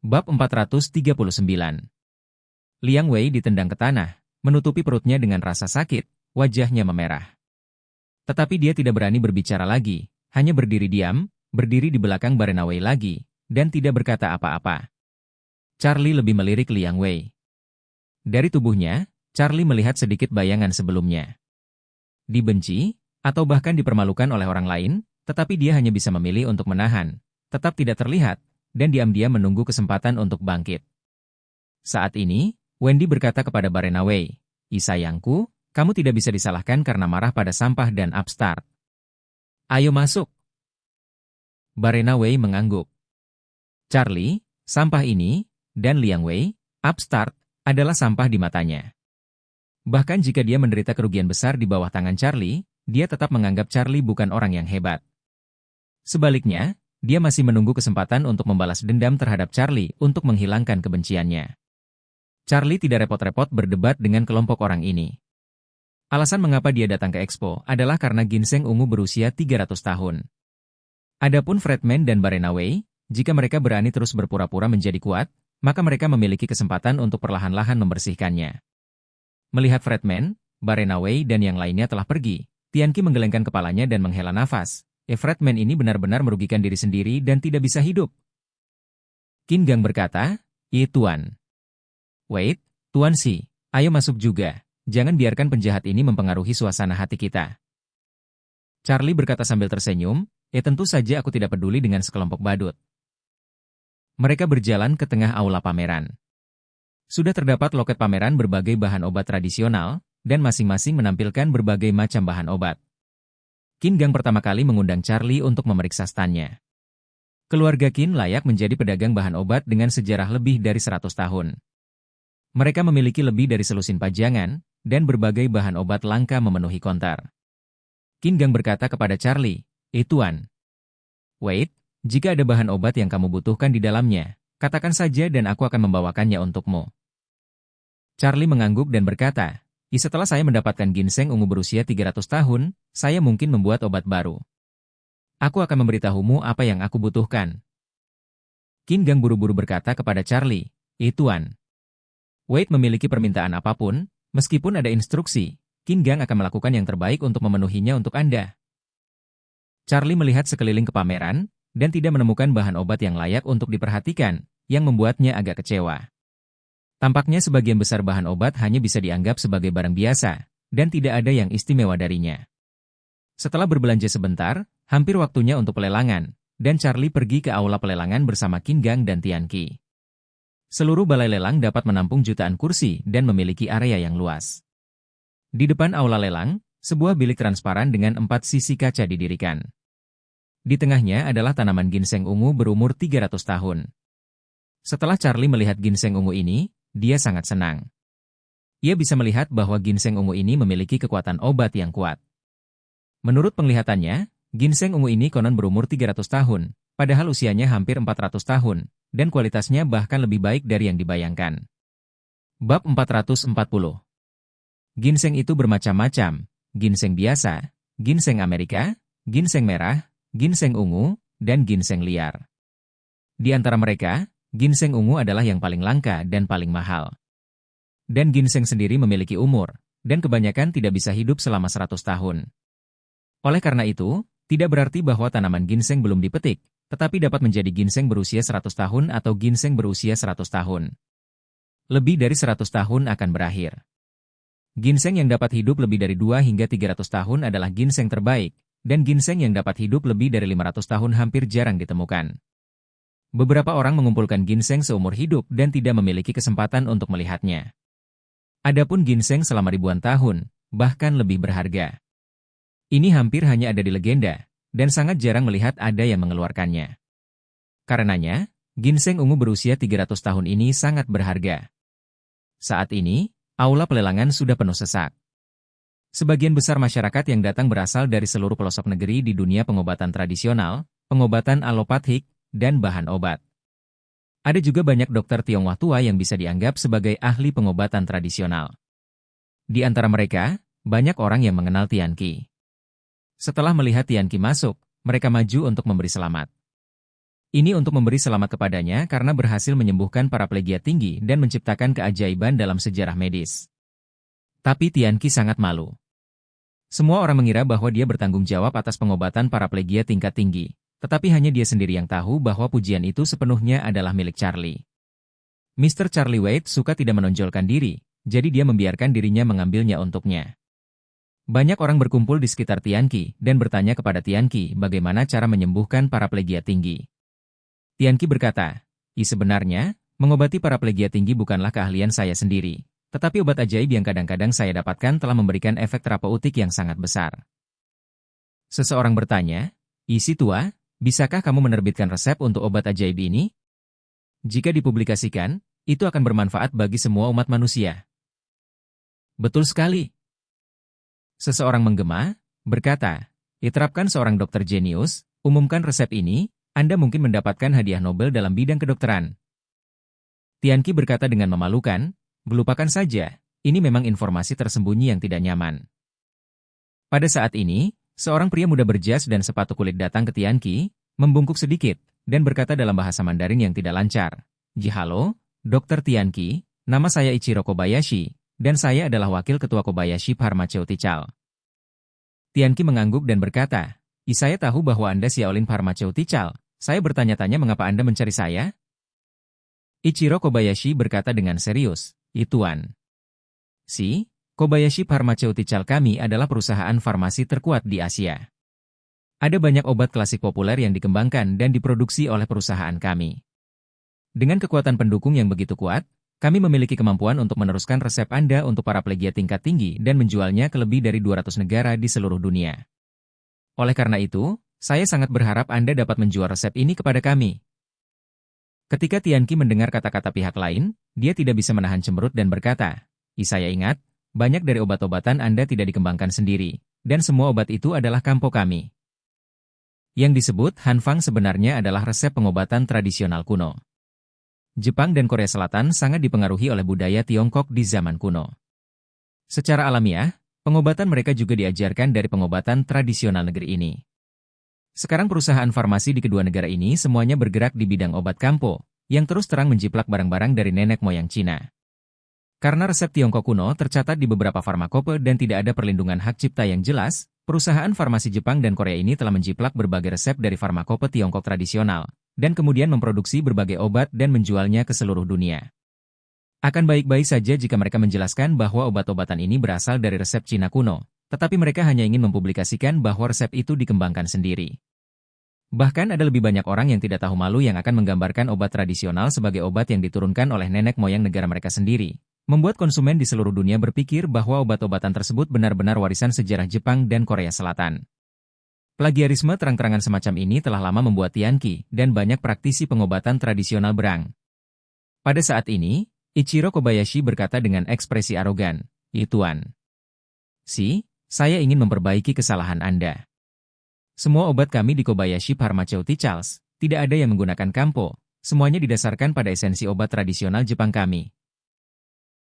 Bab 439. Liang Wei ditendang ke tanah, menutupi perutnya dengan rasa sakit, wajahnya memerah. Tetapi dia tidak berani berbicara lagi, hanya berdiri diam, berdiri di belakang Barena Wei lagi, dan tidak berkata apa-apa. Charlie lebih melirik Liang Wei. Dari tubuhnya, Charlie melihat sedikit bayangan sebelumnya. Dibenci, atau bahkan dipermalukan oleh orang lain, tetapi dia hanya bisa memilih untuk menahan, tetap tidak terlihat, dan diam-diam menunggu kesempatan untuk bangkit. Saat ini, Wendy berkata kepada Barena Wei, "Sayangku, kamu tidak bisa disalahkan karena marah pada sampah dan upstart. Ayo masuk." Barena Wei mengangguk. Charlie, sampah ini, dan Liang Wei, upstart, adalah sampah di matanya. Bahkan jika dia menderita kerugian besar di bawah tangan Charlie, dia tetap menganggap Charlie bukan orang yang hebat. Sebaliknya, dia masih menunggu kesempatan untuk membalas dendam terhadap Charlie untuk menghilangkan kebenciannya. Charlie tidak repot-repot berdebat dengan kelompok orang ini. Alasan mengapa dia datang ke Expo adalah karena ginseng ungu berusia 300 tahun. Adapun Fredman dan Barena Wei, jika mereka berani terus berpura-pura menjadi kuat, maka mereka memiliki kesempatan untuk perlahan-lahan membersihkannya. Melihat Fredman, Barena Wei dan yang lainnya telah pergi, Tianqi menggelengkan kepalanya dan menghela nafas. Fredman ini benar-benar merugikan diri sendiri dan tidak bisa hidup. Qin Gang berkata, Tuan. Wait, Tuan Si, ayo masuk juga. Jangan biarkan penjahat ini mempengaruhi suasana hati kita. Charlie berkata sambil tersenyum, tentu saja aku tidak peduli dengan sekelompok badut. Mereka berjalan ke tengah aula pameran. Sudah terdapat loket pameran berbagai bahan obat tradisional, dan masing-masing menampilkan berbagai macam bahan obat. Qin Gang pertama kali mengundang Charlie untuk memeriksa stand-nya. Keluarga Qin layak menjadi pedagang bahan obat dengan sejarah lebih dari 100 tahun. Mereka memiliki lebih dari selusin pajangan, dan berbagai bahan obat langka memenuhi konter. Qin Gang berkata kepada Charlie, Tuan. Wait, jika ada bahan obat yang kamu butuhkan di dalamnya, katakan saja dan aku akan membawakannya untukmu. Charlie mengangguk dan berkata, setelah saya mendapatkan ginseng ungu berusia 300 tahun, saya mungkin membuat obat baru. Aku akan memberitahumu apa yang aku butuhkan. Qin Gang buru-buru berkata kepada Charlie, Tuan. Wade memiliki permintaan apapun, meskipun ada instruksi, Qin Gang akan melakukan yang terbaik untuk memenuhinya untuk Anda. Charlie melihat sekeliling ke pameran, dan tidak menemukan bahan obat yang layak untuk diperhatikan, yang membuatnya agak kecewa. Tampaknya sebagian besar bahan obat hanya bisa dianggap sebagai barang biasa, dan tidak ada yang istimewa darinya. Setelah berbelanja sebentar, hampir waktunya untuk pelelangan, dan Charlie pergi ke aula pelelangan bersama Qin Gang dan Tianqi. Seluruh balai lelang dapat menampung jutaan kursi dan memiliki area yang luas. Di depan aula lelang, sebuah bilik transparan dengan 4 sisi kaca didirikan. Di tengahnya adalah tanaman ginseng ungu berumur 300 tahun. Setelah Charlie melihat ginseng ungu ini, dia sangat senang. Ia bisa melihat bahwa ginseng ungu ini memiliki kekuatan obat yang kuat. Menurut penglihatannya, ginseng ungu ini konon berumur 300 tahun, padahal usianya hampir 400 tahun, dan kualitasnya bahkan lebih baik dari yang dibayangkan. Bab 440. Ginseng itu bermacam-macam, ginseng biasa, ginseng Amerika, ginseng merah, ginseng ungu, dan ginseng liar. Di antara mereka, ginseng ungu adalah yang paling langka dan paling mahal. Dan ginseng sendiri memiliki umur, dan kebanyakan tidak bisa hidup selama 100 tahun. Oleh karena itu, tidak berarti bahwa tanaman ginseng belum dipetik, tetapi dapat menjadi ginseng berusia 100 tahun atau ginseng berusia 100 tahun. Lebih dari 100 tahun akan berakhir. Ginseng yang dapat hidup lebih dari 2 hingga 300 tahun adalah ginseng terbaik, dan ginseng yang dapat hidup lebih dari 500 tahun hampir jarang ditemukan. Beberapa orang mengumpulkan ginseng seumur hidup dan tidak memiliki kesempatan untuk melihatnya. Adapun ginseng selama ribuan tahun, bahkan lebih berharga. Ini hampir hanya ada di legenda, dan sangat jarang melihat ada yang mengeluarkannya. Karenanya, ginseng ungu berusia 300 tahun ini sangat berharga. Saat ini, aula pelelangan sudah penuh sesak. Sebagian besar masyarakat yang datang berasal dari seluruh pelosok negeri di dunia pengobatan tradisional, pengobatan alopatik, dan bahan obat. Ada juga banyak dokter Tionghoa tua yang bisa dianggap sebagai ahli pengobatan tradisional. Di antara mereka, banyak orang yang mengenal Tianqi. Setelah melihat Tianqi masuk, mereka maju untuk memberi selamat. Ini untuk memberi selamat kepadanya karena berhasil menyembuhkan paraplegia tinggi dan menciptakan keajaiban dalam sejarah medis. Tapi Tianqi sangat malu. Semua orang mengira bahwa dia bertanggung jawab atas pengobatan paraplegia tingkat tinggi, tetapi hanya dia sendiri yang tahu bahwa pujian itu sepenuhnya adalah milik Charlie. Mr. Charlie Wade suka tidak menonjolkan diri, jadi dia membiarkan dirinya mengambilnya untuknya. Banyak orang berkumpul di sekitar Tianqi dan bertanya kepada Tianqi bagaimana cara menyembuhkan paraplegia tinggi. Tianqi berkata, sebenarnya, mengobati paraplegia tinggi bukanlah keahlian saya sendiri, tetapi obat ajaib yang kadang-kadang saya dapatkan telah memberikan efek terapeutik yang sangat besar. Seseorang bertanya, si tua, bisakah kamu menerbitkan resep untuk obat ajaib ini? Jika dipublikasikan, itu akan bermanfaat bagi semua umat manusia. Betul sekali. Seseorang menggema, berkata, diterapkan seorang dokter jenius, umumkan resep ini, Anda mungkin mendapatkan hadiah Nobel dalam bidang kedokteran. Tianqi berkata dengan memalukan, "Lupakan saja, ini memang informasi tersembunyi yang tidak nyaman." Pada saat ini, seorang pria muda berjas dan sepatu kulit datang ke Tianqi, membungkuk sedikit, dan berkata dalam bahasa Mandarin yang tidak lancar, "Halo, Dr. Tianqi, nama saya Ichiro Kobayashi, dan saya adalah wakil ketua Kobayashi Pharmaceutical." Tianqi mengangguk dan berkata, "Saya tahu bahwa Anda Xiaolin Pharmaceutical. Saya bertanya-tanya mengapa Anda mencari saya?" Ichiro Kobayashi berkata dengan serius, Tuan. Kobayashi Pharmaceutical kami adalah perusahaan farmasi terkuat di Asia. Ada banyak obat klasik populer yang dikembangkan dan diproduksi oleh perusahaan kami. Dengan kekuatan pendukung yang begitu kuat, kami memiliki kemampuan untuk meneruskan resep Anda untuk paraplegia tingkat tinggi dan menjualnya ke lebih dari 200 negara di seluruh dunia. Oleh karena itu, saya sangat berharap Anda dapat menjual resep ini kepada kami. Ketika Tianqi mendengar kata-kata pihak lain, dia tidak bisa menahan cemberut dan berkata, saya ingat, banyak dari obat-obatan Anda tidak dikembangkan sendiri, dan semua obat itu adalah kampo kami. Yang disebut Hanfang sebenarnya adalah resep pengobatan tradisional kuno. Jepang dan Korea Selatan sangat dipengaruhi oleh budaya Tiongkok di zaman kuno. Secara alamiah, pengobatan mereka juga diajarkan dari pengobatan tradisional negeri ini. Sekarang perusahaan farmasi di kedua negara ini semuanya bergerak di bidang obat kampo, yang terus terang menjiplak barang-barang dari nenek moyang Cina. Karena resep Tiongkok kuno tercatat di beberapa farmakope dan tidak ada perlindungan hak cipta yang jelas, perusahaan farmasi Jepang dan Korea ini telah menjiplak berbagai resep dari farmakope Tiongkok tradisional, dan kemudian memproduksi berbagai obat dan menjualnya ke seluruh dunia. Akan baik-baik saja jika mereka menjelaskan bahwa obat-obatan ini berasal dari resep Cina kuno, tetapi mereka hanya ingin mempublikasikan bahwa resep itu dikembangkan sendiri. Bahkan ada lebih banyak orang yang tidak tahu malu yang akan menggambarkan obat tradisional sebagai obat yang diturunkan oleh nenek moyang negara mereka sendiri, membuat konsumen di seluruh dunia berpikir bahwa obat-obatan tersebut benar-benar warisan sejarah Jepang dan Korea Selatan. Plagiarisme terang-terangan semacam ini telah lama membuat Tianqi dan banyak praktisi pengobatan tradisional berang. Pada saat ini, Ichiro Kobayashi berkata dengan ekspresi arogan, Tuan. Saya ingin memperbaiki kesalahan Anda. Semua obat kami di Kobayashi Pharmaceuticals, tidak ada yang menggunakan kampo, semuanya didasarkan pada esensi obat tradisional Jepang kami,